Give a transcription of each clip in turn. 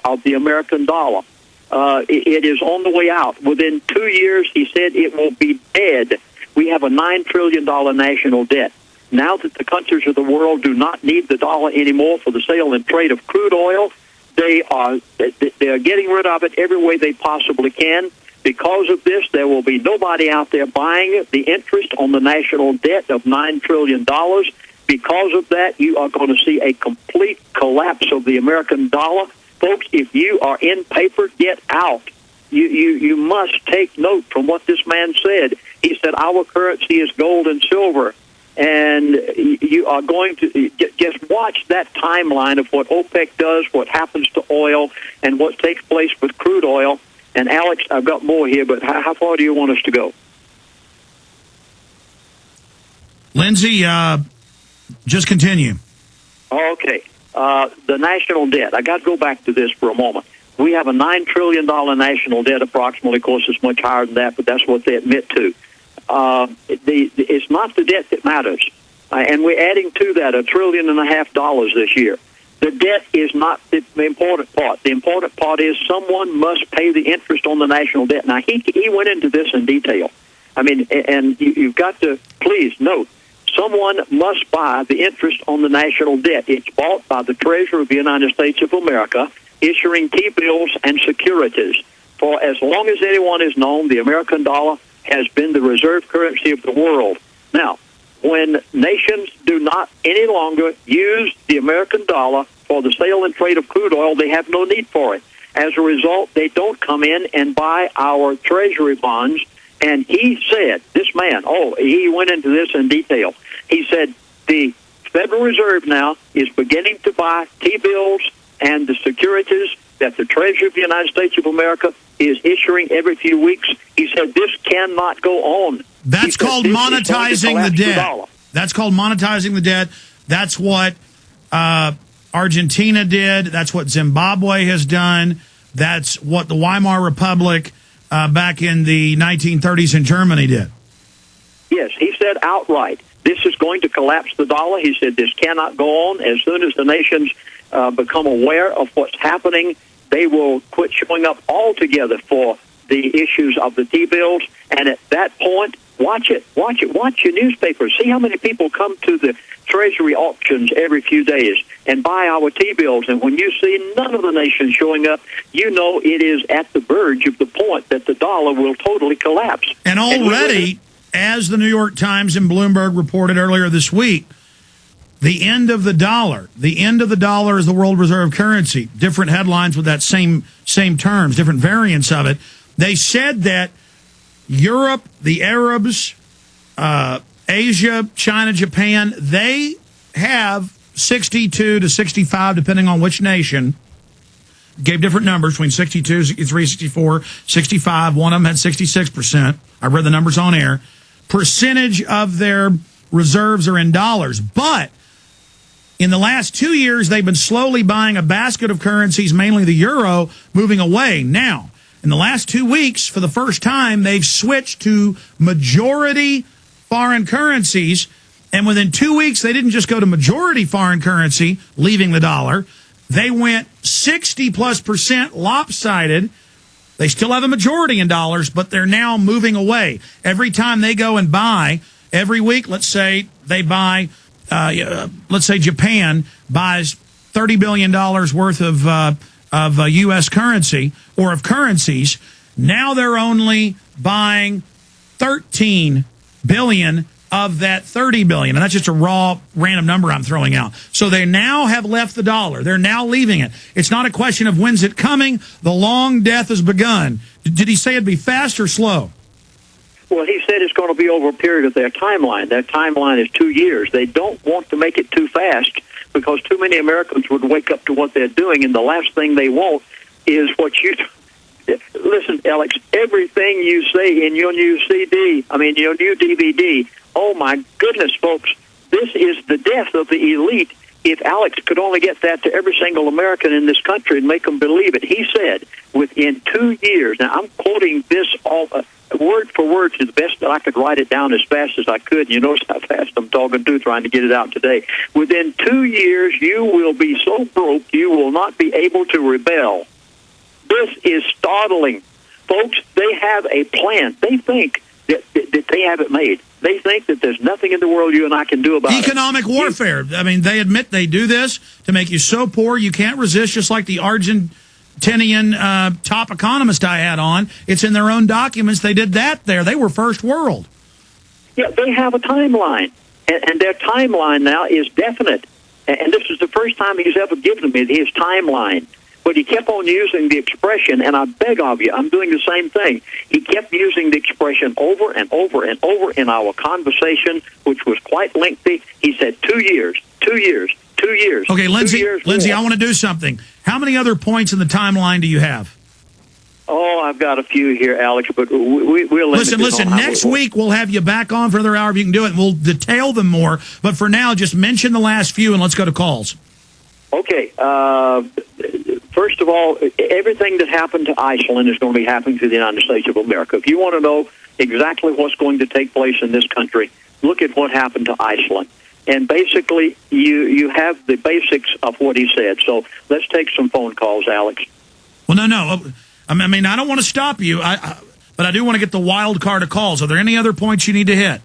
of the American dollar. It is on the way out. Within 2 years, he said it will be dead. We have a $9 trillion national debt. Now that the countries of the world do not need the dollar anymore for the sale and trade of crude oil, they are getting rid of it every way they possibly can. Because of this, there will be nobody out there buying the interest on the national debt of $9 trillion. Because of that, you are going to see a complete collapse of the American dollar. Folks, if you are in paper, get out. You must take note from what this man said. He said our currency is gold and silver. And you are going to just watch that timeline of what OPEC does, what happens to oil, and what takes place with crude oil. And, Alex, I've got more here, but how far do you want us to go? Lindsey, just continue. Okay. The national debt. I got to go back to this for a moment. We have a $9 trillion national debt approximately. Of course, it's much higher than that, but that's what they admit to. It's not the debt that matters. And we're adding to that $1.5 trillion this year. The debt is not the important part. The important part is someone must pay the interest on the national debt. Now, he went into this in detail. I mean, and you've got to please note, someone must buy the interest on the national debt. It's bought by the Treasury of the United States of America, issuing T-bills and securities. For as long as anyone is known, the American dollar has been the reserve currency of the world. Now, when nations do not any longer use the American dollar for the sale and trade of crude oil, they have no need for it. As a result, they don't come in and buy our Treasury bonds. And he said, this man, he went into this in detail. He said the Federal Reserve now is beginning to buy T-bills and the securities that the Treasury of the United States of America is issuing every few weeks. He said this cannot go on. That's called monetizing the debt. That's called monetizing the debt. That's what Argentina did. That's what Zimbabwe has done. That's what the Weimar Republic back in the 1930s in Germany did. Yes, he said outright, this is going to collapse the dollar. He said this cannot go on. As soon as the nations become aware of what's happening, they will quit showing up altogether for the issues of the T-bills. And at that point, watch your newspapers. See how many people come to the Treasury auctions every few days and buy our T-bills. And when you see none of the nations showing up, you know it is at the verge of the point that the dollar will totally collapse. And already, as the New York Times and Bloomberg reported earlier this week, the end of the dollar is the world reserve currency. Different headlines with that same terms, different variants of it. They said that Europe, the Arabs, Asia, China, Japan, they have 62 to 65, depending on which nation. Gave different numbers between 62, 63, 64, 65. One of them had 66%. I read the numbers on air. Percentage of their reserves are in dollars. But in the last 2 years, they've been slowly buying a basket of currencies, mainly the euro, moving away. Now, in the last 2 weeks, for the first time, they've switched to majority foreign currencies. And within 2 weeks, they didn't just go to majority foreign currency, leaving the dollar. They went 60+% lopsided. They still have a majority in dollars, but they're now moving away. Every time they go and buy, every week, let's say they buy, let's say Japan buys $30 billion worth of U.S. currency or of currencies. Now they're only buying $13 billion of that $30 billion. And that's just a raw random number I'm throwing out. So they now have left the dollar. They're now leaving it. It's not a question of when's it coming. The long death has begun. Did he say it'd be fast or slow? Well, he said it's going to be over a period of their timeline. Their timeline is 2 years. They don't want to make it too fast because too many Americans would wake up to what they're doing, and the last thing they want is what you... Listen, Alex, everything you say in your new your new DVD, oh my goodness, folks, this is the death of the elite. If Alex could only get that to every single American in this country and make them believe it. He said within 2 years, now I'm quoting this word for word to the best that I could write it down as fast as I could. You notice how fast I'm talking too, trying to get it out today. Within 2 years, you will be so broke you will not be able to rebel. This is startling. Folks, they have a plan. They think that they have it made. They think that there's nothing in the world you and I can do about it. Economic warfare. I mean, they admit they do this to make you so poor you can't resist, just like the Argentinian top economist I had on. It's in their own documents. They did that there. They were first world. Yeah, they have a timeline, and their timeline now is definite. And this is the first time he's ever given me his timeline. But he kept on using the expression, and I beg of you, I'm doing the same thing. He kept using the expression over and over and over in our conversation, which was quite lengthy. He said 2 years, 2 years, 2 years. Okay, Lindsey, 2 years Lindsey, more. I want to do something. How many other points in the timeline do you have? Oh, I've got a few here, Alex, but we'll Listen. Next week we'll have you back on for another hour if you can do it, and we'll detail them more. But for now, just mention the last few, and let's go to calls. Okay. First of all, everything that happened to Iceland is going to be happening to the United States of America. If you want to know exactly what's going to take place in this country, look at what happened to Iceland. And basically, you have the basics of what he said. So let's take some phone calls, Alex. Well, no. I mean, I don't want to stop you, but I do want to get the wild card of calls. Are there any other points you need to hit?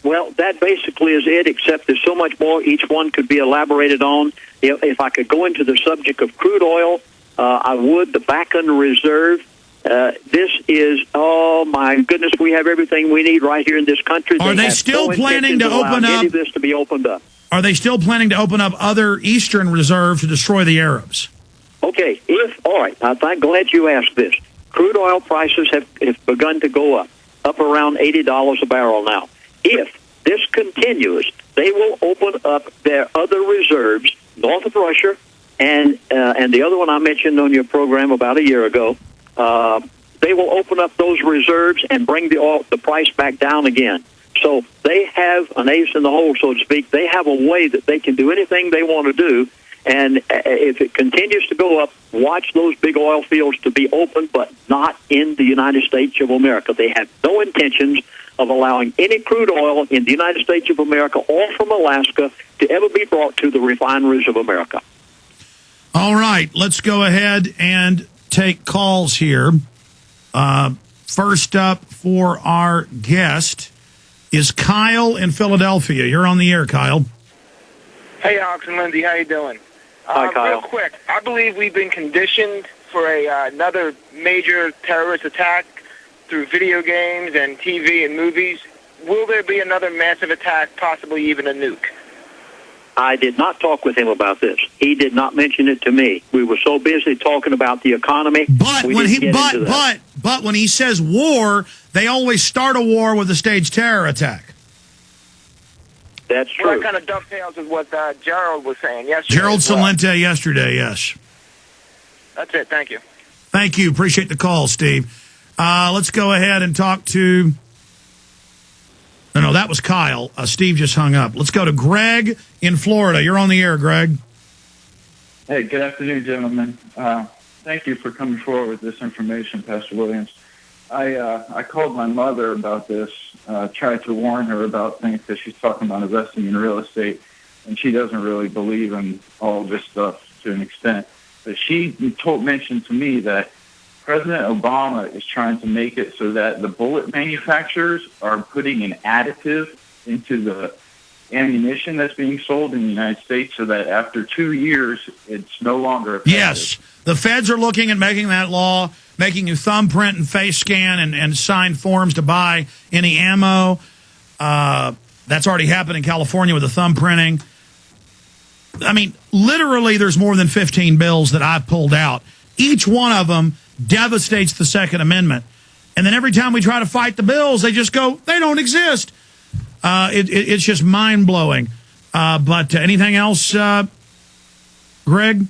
Well, that basically is it, except there's so much more. Each one could be elaborated on. If I could go into the subject of crude oil, I would. The Bakken Reserve. This is, oh, my goodness, we have everything we need right here in this country. Are they still planning to open up? Any of this to be opened up. Are they still planning to open up other eastern reserves to destroy the Arabs? Okay, all right, I'm glad you asked this. Crude oil prices have begun to go up around $80 a barrel now. If this continues, they will open up their other reserves north of Russia, and the other one I mentioned on your program about a year ago. They will open up those reserves and bring the price back down again. So they have an ace in the hole, so to speak. They have a way that they can do anything they want to do. And if it continues to go up, watch those big oil fields to be open, but not in the United States of America. They have no intentions of allowing any crude oil in the United States of America or from Alaska to ever be brought to the refineries of America. All right, let's go ahead and take calls here. First up for our guest is Kyle in Philadelphia. You're on the air, Kyle. Hey, Alex and Lindsey, how you doing? Hi, Kyle. Real quick, I believe we've been conditioned for another major terrorist attack through video games and TV and movies. Will there be another massive attack, possibly even a nuke? I did not talk with him about this. He did not mention it to me. We were so busy talking about the economy. But when when he says war, they always start a war with a staged terror attack. That's true. Well, that kind of dovetails with what Gerald was saying yesterday. Gerald Salente yesterday, yes. That's it. Thank you. Thank you. Appreciate the call, Steve. Let's go ahead and talk to... No, that was Kyle. Steve just hung up. Let's go to Greg in Florida. You're on the air, Greg. Hey, good afternoon, gentlemen. Thank you for coming forward with this information, Pastor Williams. I called my mother about this, tried to warn her about things because she's talking about investing in real estate, and she doesn't really believe in all this stuff to an extent. But she mentioned to me that President Obama is trying to make it so that the bullet manufacturers are putting an additive into the ammunition that's being sold in the United States so that after 2 years, it's no longer effective. Yes. The feds are looking at making that law, making you thumbprint and face scan and sign forms to buy any ammo. That's already happened in California with the thumbprinting. I mean, literally, there's more than 15 bills that I've pulled out. Each one of them devastates the Second Amendment. And then every time we try to fight the bills, they just go, they don't exist. It's just mind-blowing. But anything else, Greg?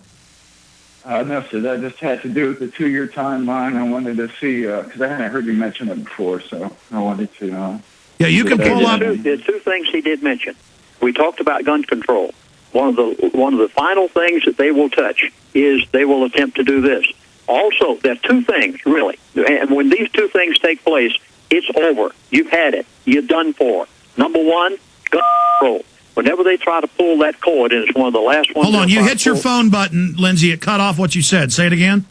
No, sir. That just had to do with the 2-year timeline. I wanted to see, because I hadn't heard you mention it before, so I wanted to... yeah, you can pull up... There are two things he did mention. We talked about gun control. One of the final things that they will touch is they will attempt to do this. Also, there are two things, really, and when these two things take place, it's over. You've had it. You're done for. Number one, gun control. Whenever they try to pull that cord, and it's one of the last ones. Hold on, you hit your phone button, Lindsey. It cut off what you said. Say it again.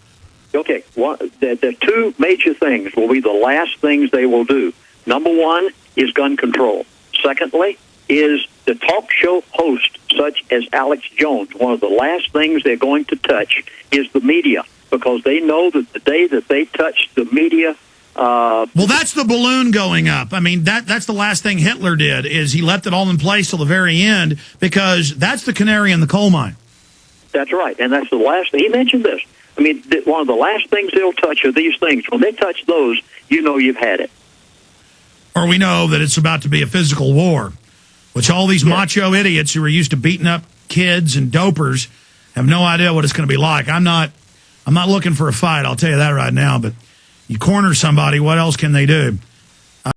Okay, the two major things will be the last things they will do. Number one is gun control. Secondly is the talk show host, such as Alex Jones. One of the last things they're going to touch is the media, because they know that the day that they touch the media... well, that's the balloon going up. I mean, that's the last thing Hitler did, is he left it all in place till the very end, because that's the canary in the coal mine. That's right, and that's the last... He mentioned this. I mean, one of the last things they'll touch are these things. When they touch those, you know you've had it. Or we know that it's about to be a physical war, which all these macho idiots who are used to beating up kids and dopers have no idea what it's going to be like. I'm not looking for a fight, I'll tell you that right now, but you corner somebody, what else can they do?